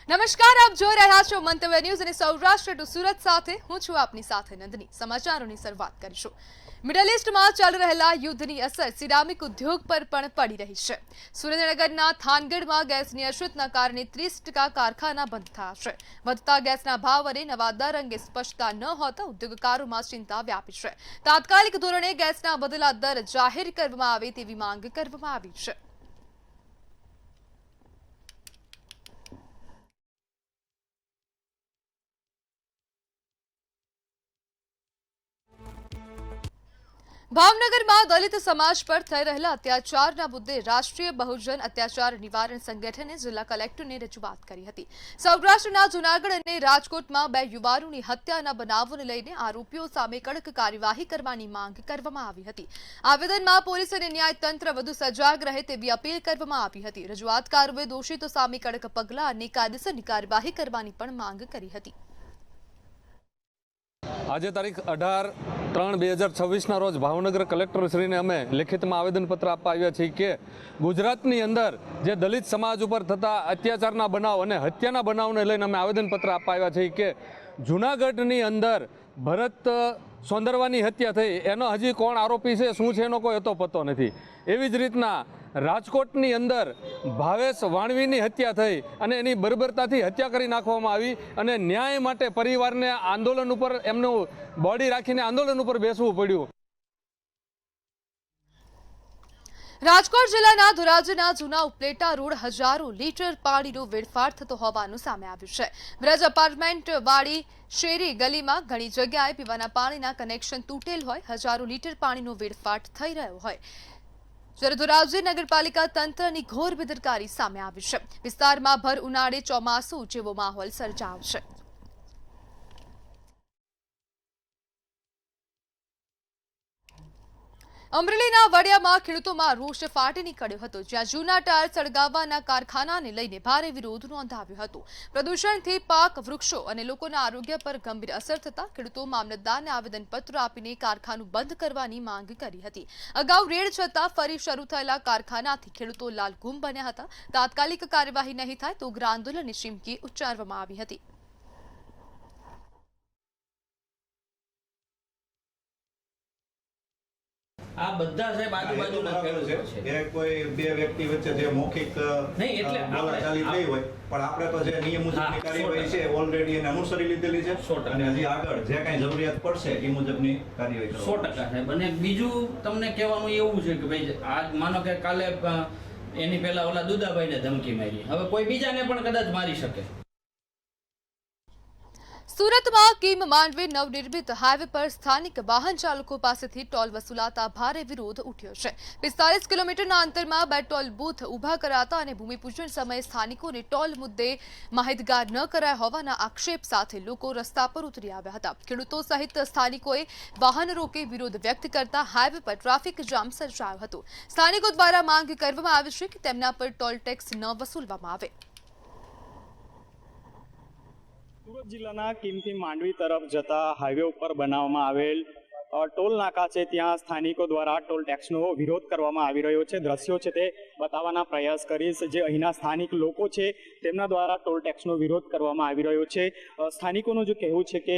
નમસ્કાર, આપ જોઈ રહ્યા છો મંતવ્ય ન્યૂઝ અને સૌરાષ્ટ્ર ટુ સુરત સાથે હું છું આપની સાથે નંદની। સમાચારોની શરૂઆત કરીશું। મિડલ ઈસ્ટમાં ચાલી રહેલા યુદ્ધની અસર સિરામિક ઉદ્યોગ પર પણ પડી રહી છે। સુરેન્દ્રનગરના થાનગઢમાં ગેસની અછતના કારણે 30% કારખાના બંધ થયા છે। વધતા ગેસના ભાવ અને નવા દર અંગે સ્પષ્ટતા ન હોતા ઉદ્યોગકારોમાં ચિંતા વ્યાપી છે। તાત્કાલિક ધોરણે ગેસના બદલા દર જાહેર કરવામાં આવે તેવી માંગ કરવામાં આવી છે। ભાવનગરમાં દલિત સમાજ પર થઈ રહેલા અત્યાચારના મુદ્દે રાષ્ટ્રીય બહુજન અત્યાચાર નિવારણ સંગઠને જિલ્લા કલેક્ટરને રજૂઆત કરી હતી। સૌરાષ્ટ્રના જૂનાગઢ અને રાજકોટમાં 2 યુવાનોની હત્યાના બનાવોને લઈને આરોપીઓ સામે કડક કાર્યવાહી કરવાની માંગ કરવામાં આવી હતી। આવેદનમાં પોલીસ અને ન્યાયતંત્ર વધુ સજાગ રહે તેવી અપીલ કરવામાં આવી હતી। રજૂઆતકારોએ દોષિતો સામે કડક પગલાં અને કાયદેસરની કાર્યવાહી કરવાની પણ માંગ કરી હતી। આજે તારીખ 18/3/2026 રોજ ભાવનગર કલેક્ટરશ્રીને અમે લેખિતમાં આવેદનપત્ર આપવા આવ્યા છીએ કે ગુજરાતની અંદર જે દલિત સમાજ ઉપર થતા અત્યાચારના બનાવ અને હત્યાના બનાવને લઈને અમે આવેદનપત્ર આપવા આવ્યા છીએ કે જૂનાગઢની અંદર ભરત સોંદરવાની હત્યા થઈ, એનો હજી કોણ આરોપી છે, શું છે, એનો કોઈ હતો પતો નથી। એવી જ રીતના રાજકોટની અંદર ભાવેશ વાણવીની હત્યા થઈ અને એની બર્બરતાથી હત્યા કરી નાખવામાં આવી અને ન્યાય માટે પરિવારને આંદોલન ઉપર એમનું બોડી રાખીને આંદોલન ઉપર બેસવું પડ્યું। રાજકોટ જિલ્લાના ધોરાજીના જૂના ઉપલેટા રોડ હજારો લીટર પાણીનો વેડફાટ થતો હોવાનું સામે આવ્યું છે। બ્રજ અપાર્ટમેન્ટ વાળી શેરી ગલીમાં ઘણી જગ્યાએ પીવાના પાણીના કનેક્શન તૂટેલ હોય, હજારો લીટર પાણીનો વેડફાટ થઈ રહ્યો હોય, જ્યારે ધોરાજી નગરપાલિકા તંત્રની ઘોર બેદરકારી સામે આવી છે। વિસ્તારમાં ભર ઉનાળે ચોમાસું જેવો માહોલ સર્જાયો છે। અમરેલીના વડિયામાં ખેડૂતોમાં રોષ ફાટી નીકળ્યો હતો, જ્યાં જૂના ટાયર સળગાવવાના કારખાનાને લઈને ભારે વિરોધ નોંધાવ્યો હતો। પ્રદૂષણથી પાક, વૃક્ષો અને લોકોના આરોગ્ય પર ગંભીર અસર થતા ખેડૂતો મામલતદારને આવેદનપત્ર આપીને કારખાનું બંધ કરવાની માંગ કરી હતી। અગાઉ રેડ છતાં ફરી શરૂ થયેલા કારખાનાથી ખેડૂતો લાલઘુમ બન્યા હતા। તાત્કાલિક કાર્યવાહી નહીં થાય તો ઉગ્ર આંદોલનની ચીમકી ઉચ્ચારવામાં આવી હતી। આ બધા સાહેબ આજુબાજુના ખેડૂતો છે, એ કોઈ બે વ્યક્તિ વચ્ચે જે મૌખિક નહીં એટલે બોલાચાલી થઈ હોય, પણ આપણે તો જે નિયમ મુજબની કાર્યવાહી છે ઓલરેડી એને અનુસરી લીધેલી છે 100%. અને હજી આગળ જે કાંઈ જરૂરિયાત પડશે એ મુજબની કાર્યવાહી કરવાની 100% સાહેબ। અને બીજું તમને કહેવાનું એવું છે કે ભાઈ આજ માનો કે કાલે એની પહેલા ઓલા દુદાભાઈને ધમકી મારી, હવે કોઈ બીજાને પણ કદાચ મારી શકે। સુરતમાં કિમ માંડવી નવનિર્મિત હાઈવે પર સ્થાનિક વાહન ચાલકો પાસેથી ટોલ વસૂલાતા ભારે વિરોધ ઉઠ્યો છે। 45 કિલોમીટરના અંતરમાં 2 ટોલ બૂથ ઊભા કરાતા અને ભૂમિપૂજન સમયે સ્થાનિકોને ટોલ મુદ્દે માહિતગાર ન કરાયા હોવાના આક્ષેપ સાથે લોકો રસ્તા પર ઉતરી આવ્યા હતા। ખેડૂતો સહિત સ્થાનિકોએ વાહન રોકી વિરોધ વ્યક્ત કરતા હાઈવે પર ટ્રાફિક જામ સર્જાયો હતો। સ્થાનિકો દ્વારા માંગ કરવામાં આવી છે કે તેમના પર ટોલ ટેક્સ ન વસૂલવામાં આવે। સુરત જિલ્લાના કિમથી માંડવી તરફ જતા હાઈવે ઉપર બનાવવામાં આવેલ ટોલ નાકા છે, ત્યાં સ્થાનિકો દ્વારા ટોલ ટેક્સનો વિરોધ કરવામાં આવી રહ્યો છે। દ્રશ્યો છે તે બતાવવાના પ્રયાસ કરીશ। જે અહીંના સ્થાનિક લોકો છે તેમના દ્વારા ટોલ ટેક્સનો વિરોધ કરવામાં આવી રહ્યો છે। સ્થાનિકોનું જો કહેવું છે કે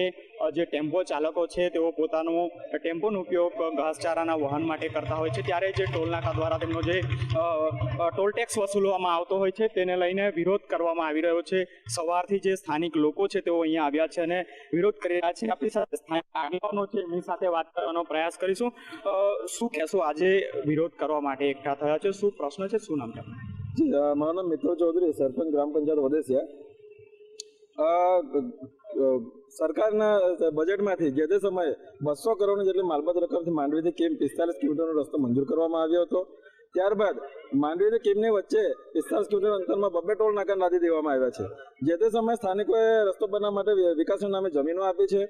જે ટેમ્પો ચાલકો છે તેઓ પોતાનો ટેમ્પોનો ઉપયોગ ઘાસચારાના વહન માટે કરતા હોય છે, ત્યારે જે ટોલ નાકા દ્વારા તેમનો જે ટોલ ટેક્સ વસૂલવામાં આવતો હોય છે તેને લઈને વિરોધ કરવામાં આવી રહ્યો છે। સવારથી જે સ્થાનિક લોકો છે તેઓ અહીંયા આવ્યા છે અને વિરોધ કરી રહ્યા છે। આપણી સાથે સ્થાનિક આગેવાનો છે, એમની સાથે વાત કરવાનો પ્રયાસ કરીશું। શું કહેશો, આજે વિરોધ કરવા માટે એકઠા થયા છે, શું પ્રશ્ન છે, શું નામ છે? મારું નામ મિત્ર ચૌધરી, સરપંચ ગ્રામ પંચાયત વદેસિયા। સરકારના બજેટમાંથી જે તે સમયે 200 કરોડની જેટલી માલબત રકમથી માંડવીથી કેમ 45 કિલોમીટરનો રસ્તો મંજૂર કરવામાં આવ્યો હતો। ત્યારબાદ માંડવીથી કેમની વચ્ચે 45 કિલોમીટર અંતરમાં 2 ટોલ નાકા લાદી દેવામાં આવ્યા છે। જે તે સમયે સ્થાનિકોએ રસ્તો બનાવવા માટે વિકાસના નામે જમીનો આપી છે,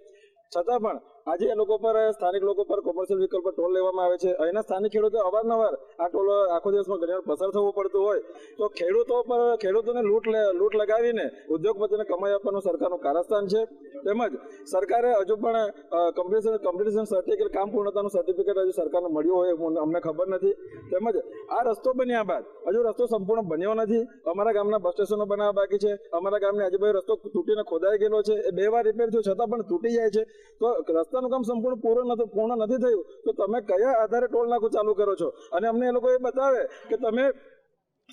છતાં પણ આજે એ લોકો પર, સ્થાનિક લોકો પર કોમર્શિયલ વ્હીકલ પર ટોલ લેવામાં આવે છે। અહીંના સ્થાનિક ખેડૂતો અવારનવાર આ ટોલ આખો દિવસમાં ઘણીવાર પસાર થવું પડતું હોય તો ખેડૂતોને લૂંટ લગાવીને ઉદ્યોગપતિને કમાઈ આપવાનું સરકારનું કારસ્તાન છે। તેમજ સરકારે હજુ પણ કમ્પ્લીશન સર્ટિફિકેટ, કામ પૂર્ણતાનું સર્ટિફિકેટ હજુ સરકારને મળ્યું હોય અમને ખબર નથી। તેમજ આ રસ્તો બન્યા બાદ હજુ રસ્તો સંપૂર્ણ બન્યો નથી. અમારા ગામના બસ સ્ટેશનો બનાવવા બાકી છે. અમારા ગામની આજુબાજુ રસ્તો તૂટીને ખોદાઈ ગયેલો છે. એ 2 વાર રિપેર થયો છતાં પણ તૂટી જાય છે. તો રસ્તાનું કામ સંપૂર્ણ પૂર્ણ નથી થયું તો તમે કયા આધારે ટોલ નાકું ચાલુ કરો છો? અને અમને એ લોકો એ બતાવે કે તમે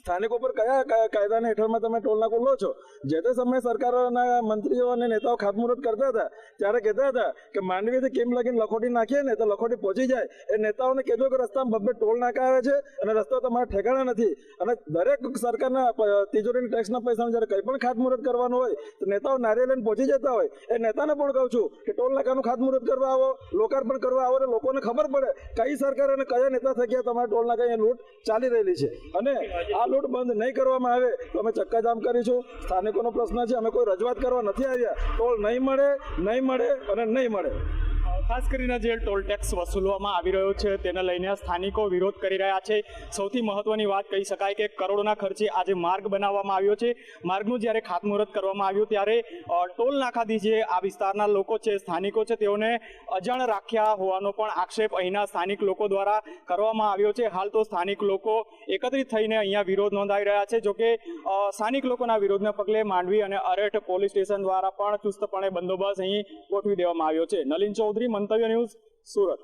સ્થાનિકો પર કયા કાયદાના હેઠળમાં તમે ટોલ નાકું લો છો. જે તે સમયે સરકારોના મંત્રીઓ અને નેતાઓ ખાતમુહૂર્ત કરતા હતા ત્યારે કહેતા હતા કે માંડવીથી કેમ લગીને લખોટી નાખીએ ને તો લખોટી પહોંચી જાય. એ નેતાઓને કહેજો કે રસ્તામાં 2 ટોલ નાકા આવે છે અને રસ્તા તમારા ઠેકાણા નથી. અને દરેક સરકારના તિજોરીના ટેક્સના પૈસાનું જ્યારે કંઈ પણ ખાતમુહૂર્ત કરવાનું હોય તો નેતાઓ નારિયેળ લઈને પહોંચી જતા હોય. એ નેતાને પણ કહું છું કે ટોલ નાકાનું ખાતમુહૂર્ત કરવા આવો, લોકાર્પણ કરવા આવો અને લોકોને ખબર પડે કઈ સરકાર અને કયા નેતા થકી તમારા ટોલ નાકા અહીંયા લૂંટ ચાલી રહેલી છે. અને આ લૂંટ બંધ નહીં કરવામાં આવે તો અમે ચક્કાજામ કરીશું. સ્થાનિકોનો પ્રશ્ન છે, અમે કોઈ રજૂઆત કરવા નથી આવ્યા. ટોલ નહીં મળે અને નહીં મળે. ખાસ કરીને જે ટોલ ટેક્સ વસૂલવામાં આવી રહ્યો છે તેને લઈને સ્થાનિકો વિરોધ કરી રહ્યા છે. સૌથી મહત્વની વાત કહી શકાય કે કરોડોના ખર્ચે આજે માર્ગ બનાવવામાં આવ્યો છે. માર્ગનું જ્યારે ખાતમુહૂર્ત કરવામાં આવ્યું ત્યારે ટોલ નાકાથી જે આ વિસ્તારના લોકો છે, સ્થાનિકો છે, તેઓને અજાણ રાખ્યા હોવાનો પણ આક્ષેપ અહીંના સ્થાનિક લોકો દ્વારા કરવામાં આવ્યો છે. હાલ તો સ્થાનિક લોકો એકત્રિત થઈને અહીંયા વિરોધ નોંધાવી રહ્યા છે. જોકે સ્થાનિક લોકોના વિરોધના પગલે માંડવી અને અરેઠ પોલીસ સ્ટેશન દ્વારા પણ ચુસ્તપણે બંદોબસ્ત અહીં ગોઠવી દેવામાં આવ્યો છે. નલિન ચૌધરી, મંતવ્ય ન્યૂઝ, સુરત.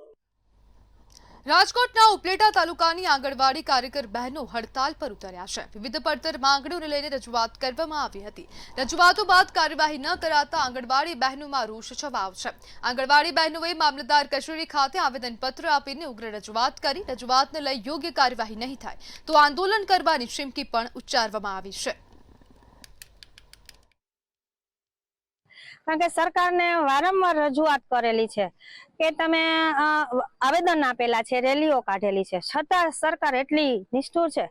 રાજકોટના ઉપલેટા તાલુકાની આંગણવાડી કાર્યકર બહેનો હડતાલ પર ઉતર્યા છે. વિવિધ પડતર માંગણીઓને લઈને રજૂઆત કરવામાં આવી હતી. રજૂઆતો બાદ કાર્યવાહી ન કરાતા આંગણવાડી બહેનોમાં રોષ છવાયો છે. આંગણવાડી બહેનોએ મામલતદાર કચેરી ખાતે આવેદનપત્ર આપીને ઉગ્ર રજૂઆત કરી. રજૂઆતને લઈ યોગ્ય કાર્યવાહી નહીં થાય તો આંદોલન કરવાની ચીમકી પણ ઉચ્ચારવામાં આવી છે. કારણ કે સરકારને વારંવાર રજૂઆત કરેલી છે કે તમે આવેદન આપેલા છે, રેલીઓ કાઢેલી છે, છતાં સરકાર એટલી નિષ્ઠુર છે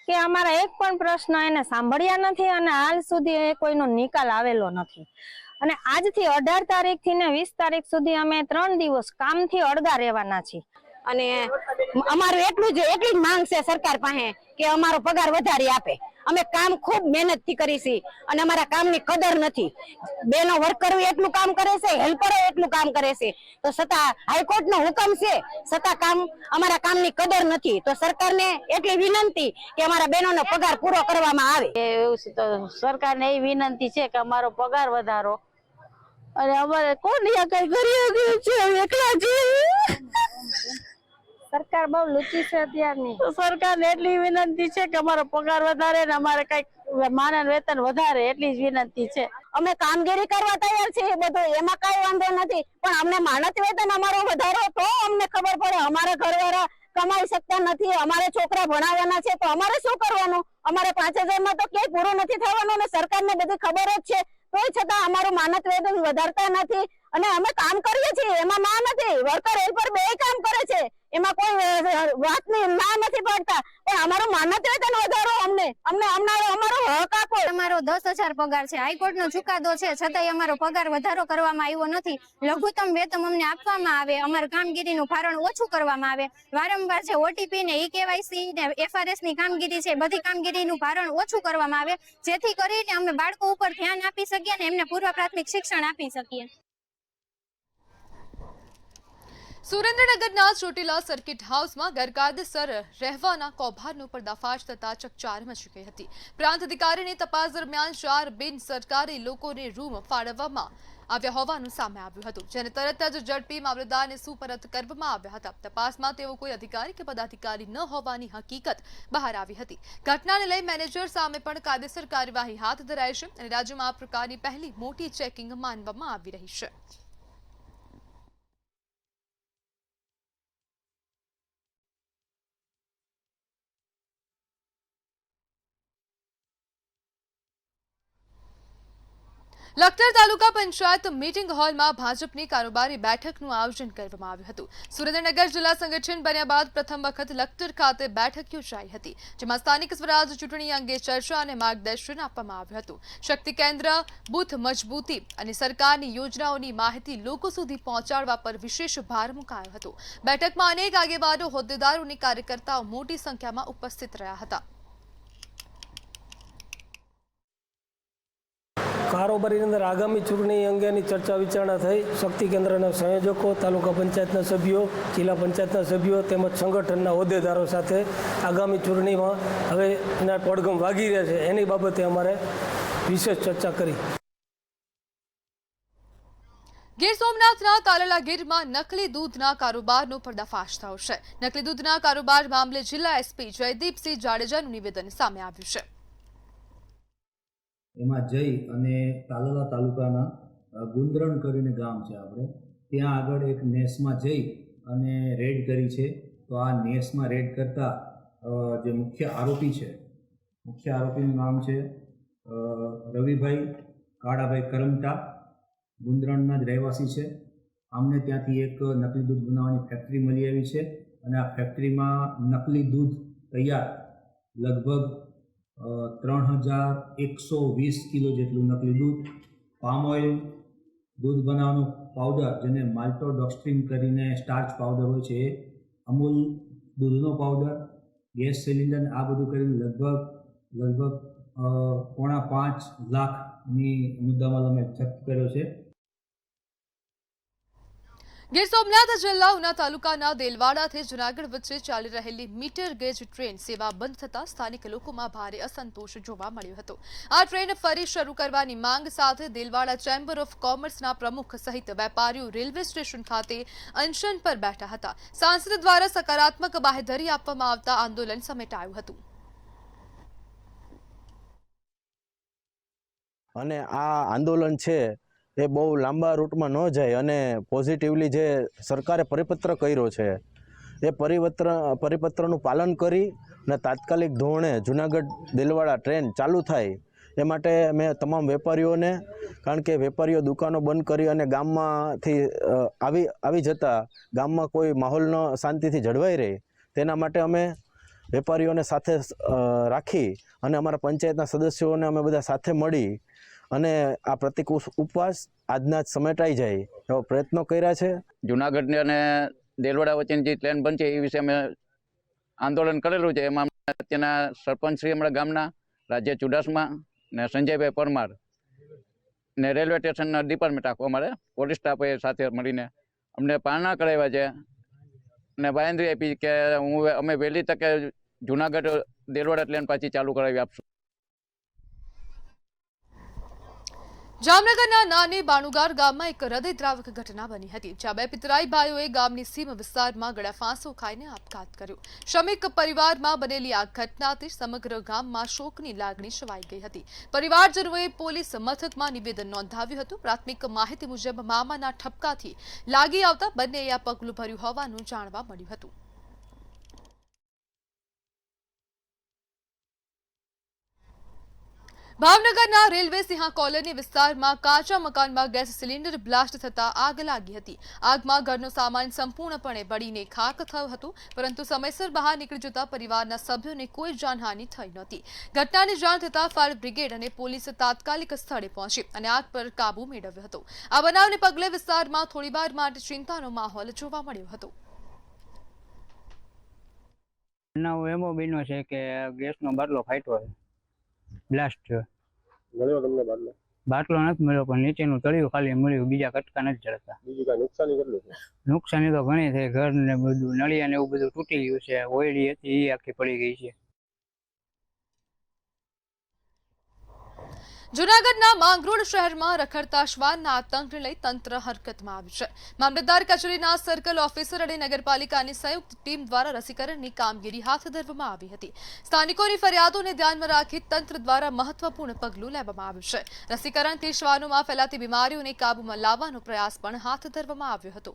કે અમારા એક પણ પ્રશ્ન એને સાંભળ્યા નથી અને હાલ સુધી એ કોઈનો નિકાલ આવેલો નથી. અને આજથી 18 તારીખથી ને 20 તારીખ સુધી અમે 3 દિવસ કામથી અળગા રહેવાના છીએ. અને અમારું એટલી જ માંગ છે સરકાર પાસે કે અમારો પગાર વધારી આપે. અમે કામ ખૂબ મહેનતથી કરી છીએ અને અમારા કામની કદર નથી. બેનો વર્કરો એટલું કામ કરે છે, હેલ્પરો એટલું કામ કરે છે, તો છતાં હાઈકોર્ટનો હુકમ છે છતાં અમારા કામની કદર નથી. તો સરકારને એટલી વિનંતી કે અમારા બહેનોનો પગાર પૂરો કરવામાં આવે. એવું છે તો સરકારને એ વિનંતી છે કે અમારો પગાર વધારો. અને અમારે કોણ કઈ કરી છે, એકલા છે. સરકાર બહુ લુચી છે અત્યારની. સરકારને એટલી વિનંતી છે કે અમારો પગાર વધારે ને અમારે કઈક માનદ વેતન વધારે, એટલી જ વિનંતી છે. અમે કામગીરી કરવા તૈયાર છીએ, બધું એમાં કઈ વાંધો નથી, પણ અમને માનદ વેતન અમારો વધારો તો અમને ખબર પડે. અમારા ઘરવાળા કમાઈ શકતા નથી, અમારે છોકરા ભણાવવાના છે, તો અમારે શું કરવાનું? અમારે 5000 માં તો ક્યાંય પૂરું નથી થવાનું ને સરકારને બધી ખબર જ છે. તોય છતાં અમારું માનદ વેતન વધારતા નથી અને અમે કામ કરીએ છીએ એમાં ના નથી. વર્કર હેલ્પર બે કામ કરે છે, એમાં કોઈ વાતની ના નથી પડતા, પણ અમારું માનદ વેતન વધારો. અમારો હક આપો. અમારો 10,000 પગાર છે, હાઈકોર્ટનો ચુકાદો છે, છતાંય અમારો પગાર વધારો કરવામાં આવ્યો નથી. લઘુત્તમ વેતન અમને આપવામાં આવે, અમારું કામગીરીનું ભારણ ઓછું કરવામાં આવે. વારંવાર છે ઓટીપી ને ઈકેવાયસી ને FRS ની કામગીરી છે, બધી કામગીરીનું ભારણ ઓછું કરવામાં આવે, જેથી કરીને અમે બાળકો ઉપર ધ્યાન આપી શકીએ અને એમને પૂર્વ પ્રાથમિક શિક્ષણ આપી શકીએ. સુરેન્દ્રનગરના ચોટીલા સર્કિટ હાઉસમાં ગેરકાયદેસર રહેવાના કૌભાંડનો પર્દાફાશ થતા ચકચાર મચી ગઈ હતી. પ્રાંત અધિકારીની તપાસ દરમિયાન 4 બિન સરકારી લોકોને રૂમ ફાળવવામાં આવ્યા હોવાનું સામે આવ્યું હતું, જેને તરત જ ઝડપી મામલતદારને સુપરત કરવામાં આવ્યા હતા. તપાસમાં તેઓ કોઈ અધિકારી કે પદાધિકારી ન હોવાની હકીકત બહાર આવી હતી. ઘટનાને લઈ મેનેજર સામે પણ કાયદેસર કાર્યવાહી હાથ ધરાઈ છે અને રાજ્યમાં આ પ્રકારની પહેલી મોટી ચેકિંગ માનવામાં આવી રહી છે. લખતર તાલુકા પંચાયત મીટિંગ હોલમાં ભાજપની કારોબારી બેઠકનું આયોજન કરવામાં આવ્યું હતું. સુરેન્દ્રનગર જિલ્લા સંગઠન બન્યા બાદ પ્રથમ વખત લખતર ખાતે બેઠક યોજાઈ હતી, જેમાં સ્થાનિક સ્વરાજ ચૂંટણી અંગે ચર્ચા અને માર્ગદર્શન આપવામાં આવ્યું હતું. શક્તિ કેન્દ્ર, બૂથ મજબૂતી અને સરકારની યોજનાઓની માહિતી લોકો સુધી પહોંચાડવા પર વિશેષ ભાર મુકાયો હતો. બેઠકમાં અનેક આગેવાનો, હોદ્દેદારો અને કાર્યકર્તાઓ મોટી સંખ્યામાં ઉપસ્થિત રહ્યા હતા. કારોબારીની અંદર આગામી ચૂંટણી અંગેની ચર્ચા વિચારણા થઈ. શક્તિ કેન્દ્રના સંયોજકો, તાલુકા પંચાયતના સભ્યો, જિલ્લા પંચાયતના સભ્યો તેમજ સંગઠનના હોદ્દેદારો સાથે આગામી ચૂંટણીમાં હવે એના ટોળગમ વાગી રહ્યા છે એની બાબતે અમારે વિશેષ ચર્ચા કરી. ગીર સોમનાથના તાલાલા ગીરમાં નકલી દૂધના કારોબારનો પર્દાફાશ થયો છે. નકલી દૂધના કારોબાર મામલે જિલ્લા એસપી જયદીપસિંહ જાડેજાનું નિવેદન સામે આવ્યું છે. એમાં જઈ અને તાલાલા તાલુકાના ગુંદરણ કરીને ગામ છે આપણે ત્યાં આગળ એક નેસમાં જઈ અને રેડ કરી છે. તો આ નેસમાં રેડ કરતા જે મુખ્ય આરોપીનું નામ છે રવિભાઈ કાળાભાઈ કરમટા, ગુંદરણના જ રહેવાસી છે. આમને ત્યાંથી એક નકલી દૂધ બનાવવાની ફેક્ટરી મળી આવી છે અને આ ફેક્ટરીમાં નકલી દૂધ તૈયાર લગભગ 3120 કિલો જેટલું નકલી દૂધ, પામ ઓઇલ, દૂધ બનાવવાનો પાવડર જેને માલ્ટોડોક્સ્ટ્રીન કરીને સ્ટાર્ચ પાવડર હોય છે, એ અમૂલ દૂધનો પાવડર, ગેસ સિલિન્ડર, આ બધું કરીને લગભગ 4.5 લાખની મુદ્દામાલ અમે જપ્ત કર્યો છે. ગીર સોમનાથ જિલ્લા ઉના તાલુકાના દેલવાડાથી જૂનાગઢ વચ્ચે ચાલી રહેલી મીટર ગેજ ટ્રેન સેવા બંધ થતા સ્થાનિક લોકોમાં ભારે અસંતોષ જોવા મળ્યો હતો. આ ટ્રેન ફરી શરૂ કરવાની માંગ સાથે દેલવાડા ચેમ્બર ઓફ કોમર્સના પ્રમુખ સહિત વેપારીઓ રેલવે સ્ટેશન ખાતે અનશન પર બેઠા હતા. સાંસદ દ્વારા સકારાત્મક બાહેધરી આપવામાં આવતા આંદોલન સમેટાયું હતું. અને આ આંદોલન છે એ બહુ લાંબા રૂટમાં ન જાય અને પોઝિટિવલી જે સરકારે પરિપત્ર કર્યો છે એ પરિપત્રનું પાલન કરી અને તાત્કાલિક ધોરણે જૂનાગઢ દેલવાડા ટ્રેન ચાલુ થાય એ માટે મેં તમામ વેપારીઓને, કારણ કે વેપારીઓ દુકાનો બંધ કરી અને ગામમાંથી આવી જતા ગામમાં કોઈ માહોલ ન શાંતિથી જળવાઈ રહે તેના માટે અમે વેપારીઓને સાથે રાખી અને અમારા પંચાયતના સદસ્યોને અમે બધા સાથે મળી અને આ પ્રતિક ઉપવાસ આજના જ સમેટાઈ જાય એવો પ્રયત્નો કર્યા છે. જૂનાગઢ અને દેલવાડા વચ્ચેની જે ટ્રેન બનશે એ વિશે અમે આંદોલન કરેલું છે. એમાં અત્યારના સરપંચ શ્રી અમારા ગામના રાજ્ય ચુડાસમા ને સંજયભાઈ પરમાર ને રેલવે સ્ટેશનના ડિપાર્ટમેન્ટ આખું અમારે પોલીસ સ્ટાફે સાથે મળીને અમને પારણા કરાવ્યા છે ને બાંયધરી આપી કે અમે વહેલી તકે જૂનાગઢ દેલવાડા ટ્રેન પાછી ચાલુ કરાવી આપશું. જામનગરના નાની બાણુગાર ગામમાં એક હૃદયદ્રાવક ઘટના બની હતી, જ્યાં બે પિતરાઈ ભાઈઓએ ગામની સીમ વિસ્તારમાં ગળાફાંસો ખાઈને આપઘાત કર્યો. શ્રમિક પરિવારમાં બનેલી આ ઘટનાથી સમગ્ર ગામમાં શોકની લાગણી છવાઈ ગઈ હતી. પરિવારજનોએ પોલીસ મથકમાં નિવેદન નોંધાવ્યું હતું. પ્રાથમિક માહિતી મુજબ મામાના ઠપકાથી લાગી આવતા બંનેએ આ પગલું ભર્યું હોવાનું જાણવા મળ્યું હતું. ભાવનગરના રેલવે સિંહા કોલોની વિસ્તારમાં કાચા મકાનમાં ગેસ સિલિન્ડર બ્લાસ્ટ થતા આગ લાગી હતી. આગમાં ઘરનો સામાન સંપૂર્ણપણે બળીને ખાખ થયો હતો, પરંતુ સમયસર બહાર નીકળી જતા પરિવારના સભ્યોને કોઈ જાનહાનિ થઈ નહોતી. ઘટનાની જાણ થતાં ફાયર બ્રિગેડ અને પોલીસ તાત્કાલિક સ્થળે પહોંચી અને આગ પર કાબુ મેળવ્યો હતો. આ બનાવને પગલે વિસ્તારમાં થોડીવાર માટે ચિંતાનો માહોલ જોવા મળ્યો હતો. એવો બન્યો છે કે ગેસનો બાટલો ફાટ્યો છે, બ્લાસ્ટ થયો. મળ્યો તમને બાટલો નથી મળ્યો, પણ નીચેનું તળિયું ખાલી મળ્યું, બીજા કટકા નથી જડતા. બીજું કાંઈ નુકસાની કેટલું છે? નુકસાની તો ઘણી થઈ, ઘર ને બધું નળિયા ને એવું બધું તૂટી ગયું છે, ઓયડી હતી એ આખી પડી ગઈ છે. જૂનાગઢના માંગરોળ શહેરમાં રખડતા શ્વાનના આતંકને લઈ તંત્ર હરકતમાં આવ્યું છે. મામલતદાર કચેરીના સર્કલ ઓફિસર અને નગરપાલિકાની સંયુક્ત ટીમ દ્વારા રસીકરણની કામગીરી હાથ ધરવામાં આવી હતી. સ્થાનિકોની ફરિયાદોને ધ્યાનમાં રાખી તંત્ર દ્વારા મહત્વપૂર્ણ પગલું લેવામાં આવ્યું છે. રસીકરણથી શ્વાનોમાં ફેલાતી બીમારીઓને કાબૂમાં લાવવાનો પ્રયાસ પણ હાથ ધરવામાં આવ્યો હતો.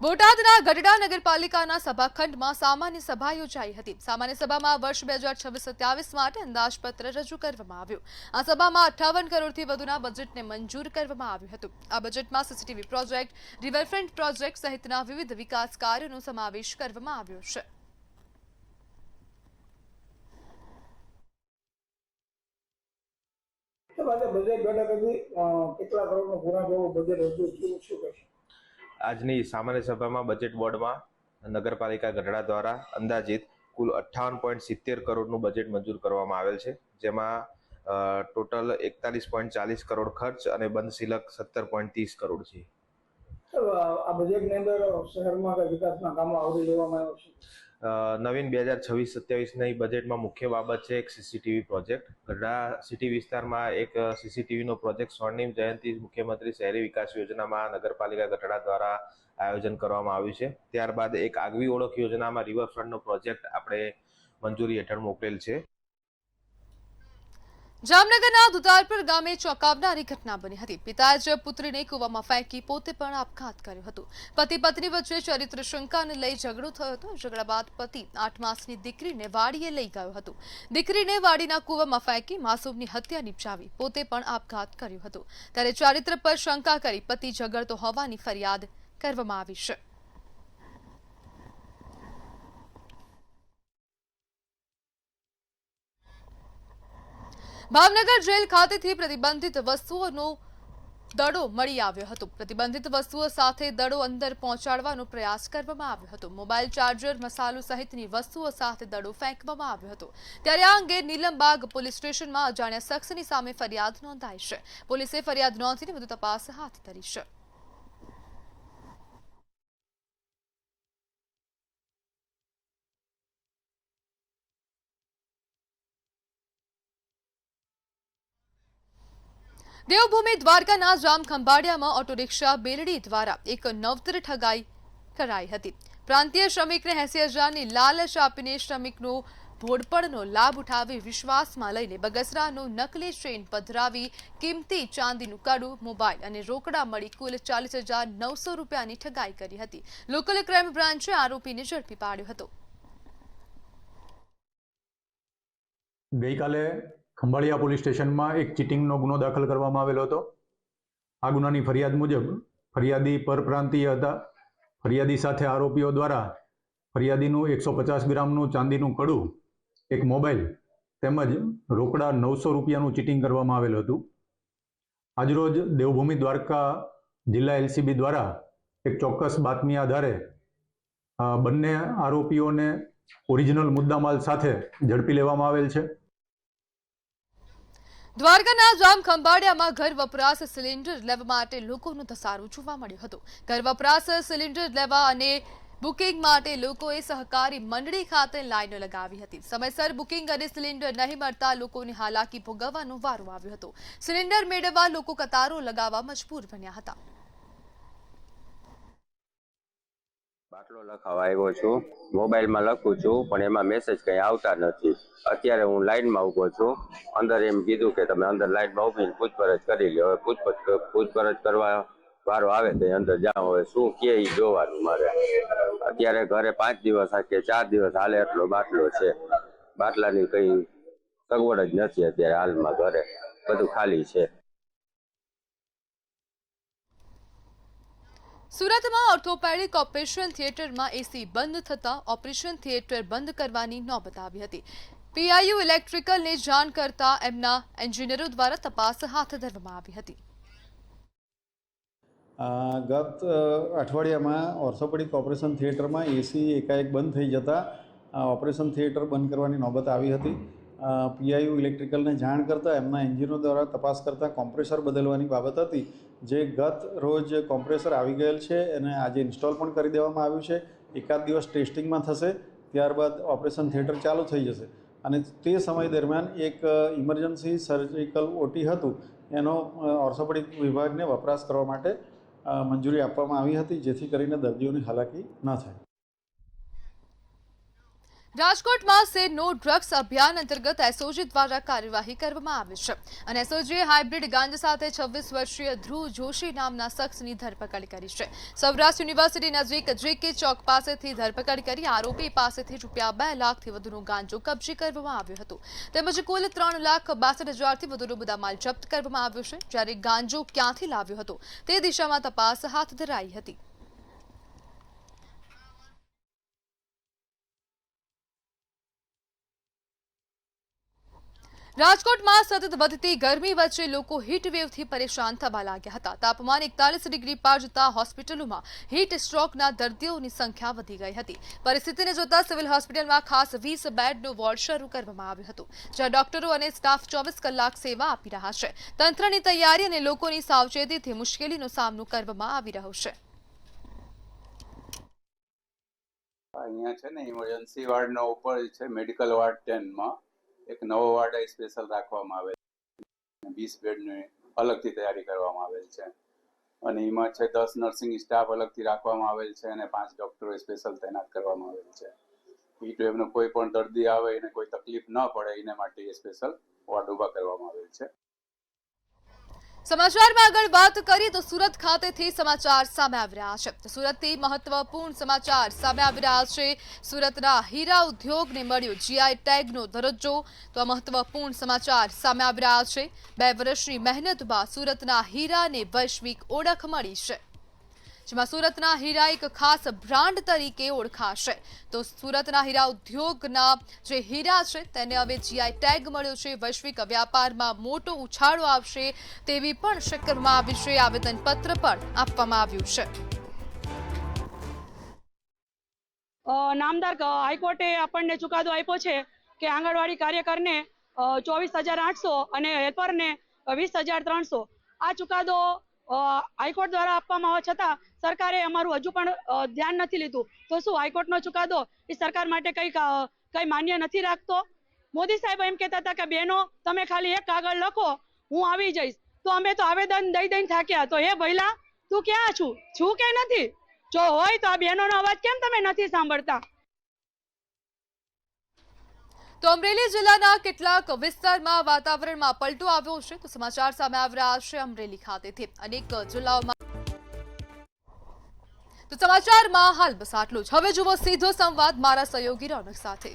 બોટાદના ગઢડા નગરપાલિકાના સભાખંડમાં સામાન્ય સભા યોજાઈ હતી. સામાન્ય સભામાં વર્ષ 2026-27 માટે અંદાજપત્ર રજૂ કરવામાં આવ્યું. આ સભામાં 58 કરોડથી વધુના બજેટને મંજૂર કરવામાં આવ્યું હતું. આ બજેટમાં સીસીટીવી પ્રોજેક્ટ, રિવરફ્રન્ટ પ્રોજેક્ટ સહિતના વિવિધ વિકાસ કાર્યોનો સમાવેશ કરવામાં આવ્યો છે. આજની સામાન્ય સભામાં બજેટ બોર્ડમાં નગરપાલિકા ગઢડા દ્વારા અંદાજિત કુલ 58.70 કરોડનું બજેટ મંજૂર કરવામાં આવેલ છે, જેમાં ટોટલ 41.40 કરોડ ખર્ચ અને બંધ શિલક 17.30 કરોડ છે. આ બજેટની અંદર શહેરમાં વિકાસના કામો આવરી લેવામાં આવ્યા છે. નવીન 2026-27ની બજેટમાં મુખ્ય બાબત છે એક સીસીટીવી પ્રોજેક્ટ. ગઢડા સિટી વિસ્તારમાં એક સીસીટીવીનો પ્રોજેક્ટ સ્વર્ણિમ જયંતિ મુખ્યમંત્રી શહેરી વિકાસ યોજનામાં નગરપાલિકા ગઢડા દ્વારા આયોજન કરવામાં આવ્યું છે. ત્યારબાદ એક આગવી ઓળખ યોજનામાં રિવરફ્રન્ટનો પ્રોજેક્ટ આપણે મંજૂરી હેઠળ મોકલેલ છે. જામનગરના દુધારપર ગામે ચોંકાવનારી ઘટના બની હતી. પિતાએ જ પુત્રીને કૂવામાં ફેંકી પોતે પણ આપઘાત કર્યો હતો. પતિ પત્ની વચ્ચે ચરિત્ર શંકાને લઈ ઝઘડો થયો હતો. ઝઘડા બાદ પતિ 8 માસની દીકરીને વાડીએ લઈ ગયો હતો. દીકરીને વાડીના કૂવામાં ફેંકી માસૂમની હત્યા નિપજાવી પોતે પણ આપઘાત કર્યો હતો. ત્યારે ચારિત્ર પર શંકા કરી પતિ ઝઘડતો હોવાની ફરિયાદ કરવામાં આવી છે. ભાવનગર જેલ ખાતેથી પ્રતિબંધિત વસ્તુઓનો દડો મળી આવ્યો હતો. પ્રતિબંધિત વસ્તુઓ સાથે દડો અંદર પહોંચાડવાનો પ્રયાસ કરવામાં આવ્યો હતો. મોબાઈલ ચાર્જર, મસાલો સહિતની વસ્તુઓ સાથે દડો ફેંકવામાં આવ્યો હતો. ત્યારે આ અંગે નીલમબાગ પોલીસ સ્ટેશનમાં અજાણ્યા શખ્સની સામે ફરિયાદ નોંધાઈ છે. પોલીસે ફરિયાદ નોંધીને વધુ તપાસ હાથ ધરી છે. દેવભૂમિ દ્વારકાના જામખંભાળિયામાં ઓટો રિક્ષા બેલડી દ્વારા એક નવતર ઠગાઈ કરાઈ હતી. પ્રાંતીય શ્રમિકને 80,000ની લાલચ આપીને શ્રમિકનો ભોળપણનો લાભ ઉઠાવી વિશ્વાસમાં લઈને બગસરાનો નકલી ચેઇન પધરાવી કિંમતી ચાંદીનું કડું, મોબાઈલ અને રોકડા મળી કુલ 40,900 રૂપિયાની ઠગાઈ કરી હતી. લોકલ ક્રાઇમ બ્રાન્ચે આરોપીને ઝડપી પાડ્યો હતો. ગઈકાલે ખંભાળિયા પોલીસ સ્ટેશનમાં એક ચીટિંગનો ગુનો દાખલ કરવામાં આવેલો હતો. આ ગુનાની ફરિયાદ મુજબ ફરિયાદી પરપ્રાંતીય હતા. ફરિયાદી સાથે આરોપીઓ દ્વારા ફરિયાદીનું 150 ગ્રામનું ચાંદીનું કડું, એક મોબાઈલ તેમજ રોકડા 900 રૂપિયાનું ચીટિંગ કરવામાં આવેલું હતું. આજરોજ દેવભૂમિ દ્વારકા જિલ્લા એલસીબી દ્વારા એક ચોક્કસ બાતમી આધારે બંને આરોપીઓને ઓરિજિનલ મુદ્દામાલ સાથે ઝડપી લેવામાં આવેલ છે. દ્વારકાના જામખંભાળિયામાં ઘર વપરાશ સિલિન્ડર લેવા માટે લોકોનો ધસારો જોવા મળ્યો હતો. ઘર વપરાશ સિલિન્ડર લેવા અને બુકિંગ માટે લોકોએ સહકારી મંડળી ખાતે લાઈનો લગાવી હતી. સમયસર બુકિંગ અને સિલિન્ડર નહીં મળતા લોકોને હાલાકી ભોગવવાનો વારો આવ્યો હતો. સિલિન્ડર મેળવવા લોકો કતારો લગાવવા મજબૂર બન્યા હતા. બાટલો લખાવા આવ્યો છું, મોબાઈલમાં લખું છું પણ એમાં મેસેજ કંઈ આવતા નથી. અત્યારે હું લાઈનમાં ઊભો છું. અંદર એમ કીધું કે તમે અંદર લાઈનમાં ઊભીને પૂછપરછ કરી લો. હવે પૂછપરછ કરવા વારો આવે તો અંદર જાઓ. હવે શું કે એ જોવાનું મારે. અત્યારે ઘરે 5 દિવસ કે 4 દિવસ હાલે એટલો બાટલો છે. બાટલાની કંઈ સગવડ જ નથી અત્યારે હાલમાં. ઘરે બધું ખાલી છે. સુરતમાં ઓર્થોપેડિક ઓપરેશન થિયેટરમાં એસી બંધ થતા ઓપરેશન થિયેટર બંધ કરવાની નોબત આવી હતી. પીઆઈયુ ઇલેક્ટ્રિકલને જાણ કરતા એમના એન્જિનિયરો દ્વારા તપાસ હાથ ધરવામાં આવી હતી. ગત અઠવાડિયામાં ઓર્થોપેડિક ઓપરેશન થિયેટરમાં એસી એકાએક બંધ થઈ જતાં ઓપરેશન થિયેટર બંધ કરવાની નોબત આવી હતી. પીઆઈયુ ઇલેક્ટ્રિકલને જાણ કરતાં એમના એન્જિનિયરો દ્વારા તપાસ કરતાં કોમ્પ્રેસર બદલવાની બાબત હતી, જે ગત રોજ કોમ્પ્રેસર આવી ગયેલ છે અને આજે ઇન્સ્ટોલ પણ કરી દેવામાં આવ્યું છે. એકાદ દિવસ ટેસ્ટિંગમાં થશે, ત્યારબાદ ઓપરેશન થિયેટર ચાલુ થઈ જશે. અને તે સમય દરમિયાન એક ઇમરજન્સી સર્જિકલ ઓટી હતું, એનો ઓર્થોપેડિક વિભાગને વપરાશ કરવા માટે મંજૂરી આપવામાં આવી હતી, જેથી કરીને દર્દીઓની હાલાકી ન થાય. રાજકોટમાં સે નો ડ્રગ્સ અભિયાન અંતર્ગત એસઓજી દ્વારા કાર્યવાહી કરવામાં આવી છે અને એસઓજીએ હાઇબ્રિડ ગાંજા સાથે 26 વર્ષીય ધ્રુવ જોશી નામના શખ્સની ધરપકડ કરી છે. સૌરાષ્ટ્ર યુનિવર્સિટી નજીક જેકે ચોક પાસેથી ધરપકડ કરી આરોપી પાસેથી ₹2 લાખથી વધુનો ગાંજો કબજે કરવામાં આવ્યો હતો. તેમજ કુલ 3,62,000થી વધુનો મુદ્દામાલ જપ્ત કરવામાં આવ્યો છે. જ્યારે ગાંજો ક્યાંથી લાવ્યો હતો તે દિશામાં તપાસ હાથ ધરાઈ હતી. રાજકોટમાં સતત વધતી ગરમી વચ્ચે લોકો હીટ વેવથી પરેશાન થવા લાગ્યા હતા. તાપમાન 41 ડિગ્રી પાર જતા હોસ્પિટલોમાં હીટ સ્ટ્રોકના દર્દીઓની સંખ્યા વધી ગઈ હતી. પરિસ્થિતિને જોતા સિવિલ હોસ્પિટલમાં ખાસ 20 બેડનું વોર્ડ શરૂ કરવામાં આવ્યું હતું, જ્યાં ડોક્ટરો અને સ્ટાફ 24 કલાક સેવા આપી રહ્યા છે. તંત્રની તૈયારી અને લોકોની સાવચેતીથી મુશ્કેલીનો સામનો કરવામાં આવી રહ્યો છે. અહીંયા છે ને ઇમરજન્સી વાર્ડનો ઉપર છે મેડિકલ વાર્ડ 10 માં એક નવો વાર્ડ સ્પેશિયલ રાખવામાં આવેલ છે. 20 બેડની અલગથી તૈયારી કરવામાં આવેલ છે અને એમાં છે 10 નર્સિંગ સ્ટાફ અલગથી રાખવામાં આવેલ છે અને 5 ડોક્ટરો સ્પેશિયલ તૈનાત કરવામાં આવેલ છે. હીટ વેવનો કોઈ પણ દર્દી આવે એને કોઈ તકલીફ ન પડે એના માટે સ્પેશિયલ વોર્ડ ઊભા કરવામાં આવેલ છે. સમાચારમાં આગળ વાત કરીએ તો સુરત ખાતેથી સમાચાર સામે આવી રહ્યા છે. સુરતથી મહત્વપૂર્ણ સમાચાર સામે આવી રહ્યા છે. સુરતના હીરા ઉદ્યોગને મળ્યો જીઆઈ ટેગનો દરજ્જો. તો આ મહત્વપૂર્ણ સમાચાર સામે આવી રહ્યા છે. 2 વર્ષની મહેનત બાદ સુરતના હીરાને વૈશ્વિક ઓળખ મળી છે, જેમાં સુરતના હીરા એક ખાસ બ્રાન્ડ તરીકે ઓળખાશે. તો સુરતના હીરા ઉદ્યોગના જે હીરા છે તેને હવે જીઆઈ ટેગ મળ્યો છે. વૈશ્વિક વ્યાપારમાં મોટો ઉછાળો આવશે તેવી પણ શક્યતામાં આવી છે. આવેદનપત્ર પણ આપવામાં આવ્યું છે. નામદાર હાઈકોર્ટે આપણને ચુકાદો આપ્યો છે કે આંગણવાડી કાર્યકરને 24,800 અને હેલ્પરને 20,300 આ ચુકાદો હાઈકોર્ટ દ્વારા આપવામાં હોવા છતાં સરકારે અમારું હજુ પણ ધ્યાન નથી લીધું. તો શું હાઈકોર્ટનો ચુકાદો એ સરકાર માટે કઈ માન્ય નથી રાખતો? મોદી સાહેબ એમ કહેતા હતા કે બહેનો તમે ખાલી એક કાગળ લખો હું આવી જઈશ. તો અમે તો આવેદન દઈ થાક્યા. તો હે ભઈલા તું ક્યાં છું કે નથી? જો હોય તો આ બહેનોનો અવાજ કેમ તમે નથી સાંભળતા? તો અમરેલી જિલ્લાના કેટલાક વિસ્તારમાં વાતાવરણમાં પલટો આવ્યો છે. તો સમાચાર સામે આવી રહ્યા છે અમરેલી ખાતેથી અનેક જિલ્લાઓમાં. તો સમાચારમાં હાલ બસ આટલું જ. હવે જુઓ સીધો સંવાદ મારા સહયોગી રોનક સાથે.